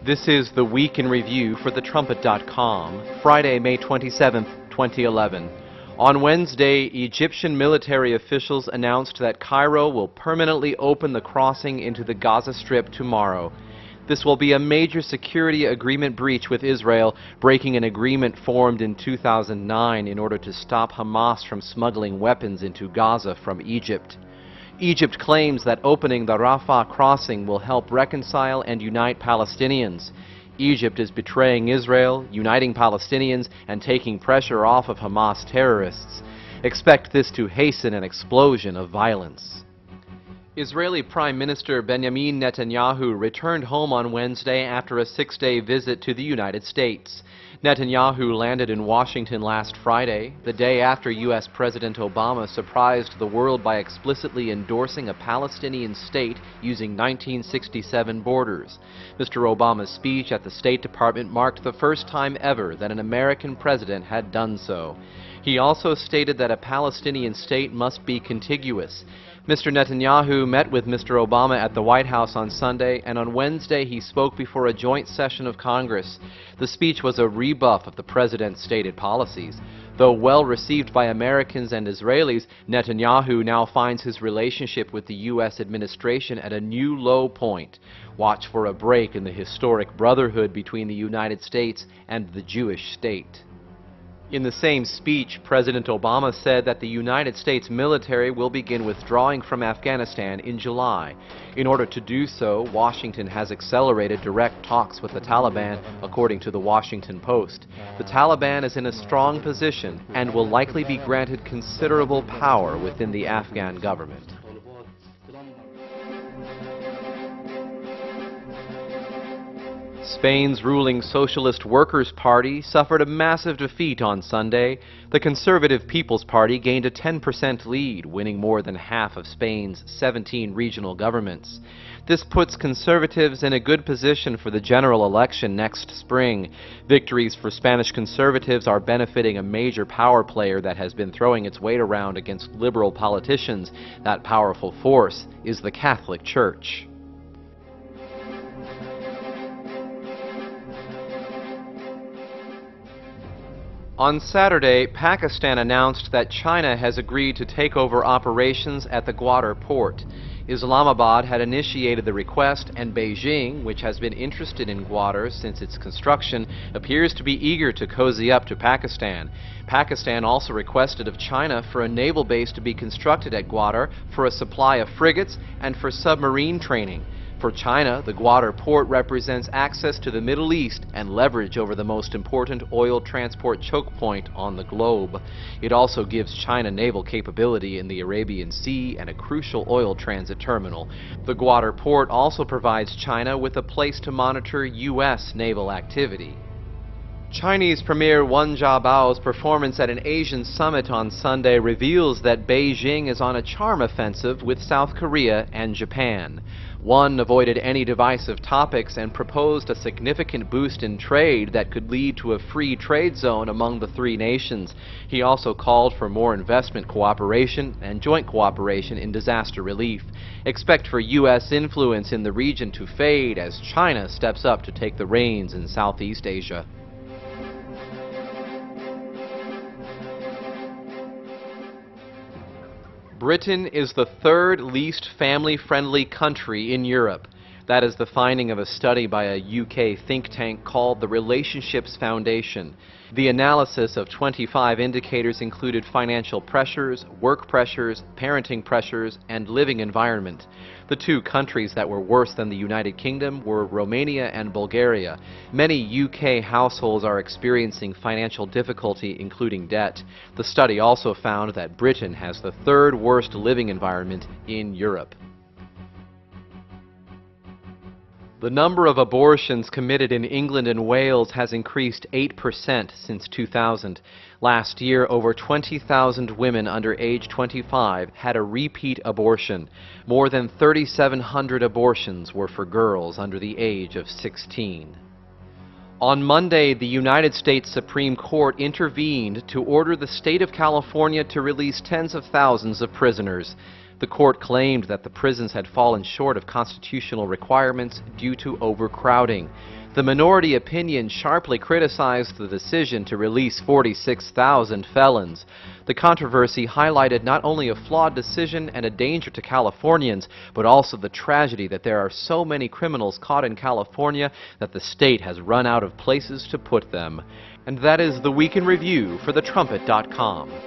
This is the Week in Review for TheTrumpet.com, Friday, May 27, 2011. On Wednesday, Egyptian military officials announced that Cairo will permanently open the crossing into the Gaza Strip tomorrow. This will be a major security agreement breach with Israel, breaking an agreement formed in 2009 in order to stop Hamas from smuggling weapons into Gaza from Egypt. Egypt claims that opening the Rafah crossing will help reconcile and unite Palestinians. Egypt is betraying Israel, uniting Palestinians, and taking pressure off of Hamas terrorists. Expect this to hasten an explosion of violence. Israeli Prime Minister Benjamin Netanyahu returned home on Wednesday after a 6-day visit to the United States. Netanyahu landed in Washington last Friday, the day after U.S. President Obama surprised the world by explicitly endorsing a Palestinian state using 1967 borders. Mr. Obama's speech at the State Department marked the first time ever that an American president had done so. He also stated that a Palestinian state must be contiguous. Mr. Netanyahu met with Mr. Obama at the White House on Sunday, and on Wednesday he spoke before a joint session of Congress. The speech was a rebuff of the president's stated policies. Though well received by Americans and Israelis, Netanyahu now finds his relationship with the U.S. administration at a new low point. Watch for a break in the historic brotherhood between the United States and the Jewish state. In the same speech, President Obama said that the United States military will begin withdrawing from Afghanistan in July. In order to do so, Washington has accelerated direct talks with the Taliban, according to the Washington Post. The Taliban is in a strong position and will likely be granted considerable power within the Afghan government. Spain's ruling Socialist Workers' Party suffered a massive defeat on Sunday. The Conservative People's Party gained a 10% lead, winning more than half of Spain's 17 regional governments. This puts conservatives in a good position for the general election next spring. Victories for Spanish conservatives are benefiting a major power player that has been throwing its weight around against liberal politicians. That powerful force is the Catholic Church. On Saturday, Pakistan announced that China has agreed to take over operations at the Gwadar port. Islamabad had initiated the request, and Beijing, which has been interested in Gwadar since its construction, appears to be eager to cozy up to Pakistan. Pakistan also requested of China for a naval base to be constructed at Gwadar for a supply of frigates and for submarine training. For China, the Gwadar port represents access to the Middle East and leverage over the most important oil transport choke point on the globe. It also gives China naval capability in the Arabian Sea and a crucial oil transit terminal. The Gwadar port also provides China with a place to monitor U.S. naval activity. Chinese Premier Wen Jiabao's performance at an Asian summit on Sunday reveals that Beijing is on a charm offensive with South Korea and Japan. Wen avoided any divisive topics and proposed a significant boost in trade that could lead to a free trade zone among the three nations. He also called for more investment cooperation and joint cooperation in disaster relief. Expect for U.S. influence in the region to fade as China steps up to take the reins in Southeast Asia. Britain is the third least family-friendly country in Europe. That is the finding of a study by a UK think tank called the Relationships Foundation. The analysis of 25 indicators included financial pressures, work pressures, parenting pressures, and living environment. The two countries that were worse than the United Kingdom were Romania and Bulgaria. Many UK households are experiencing financial difficulty, including debt. The study also found that Britain has the third worst living environment in Europe. The number of abortions committed in England and Wales has increased 8% since 2000. Last year, over 20,000 women under age 25 had a repeat abortion. More than 3,700 abortions were for girls under the age of 16. On Monday, the United States Supreme Court intervened to order the state of California to release tens of thousands of prisoners. The court claimed that the prisons had fallen short of constitutional requirements due to overcrowding. The minority opinion sharply criticized the decision to release 46,000 felons. The controversy highlighted not only a flawed decision and a danger to Californians, but also the tragedy that there are so many criminals caught in California that the state has run out of places to put them. And that is the Week in Review for TheTrumpet.com.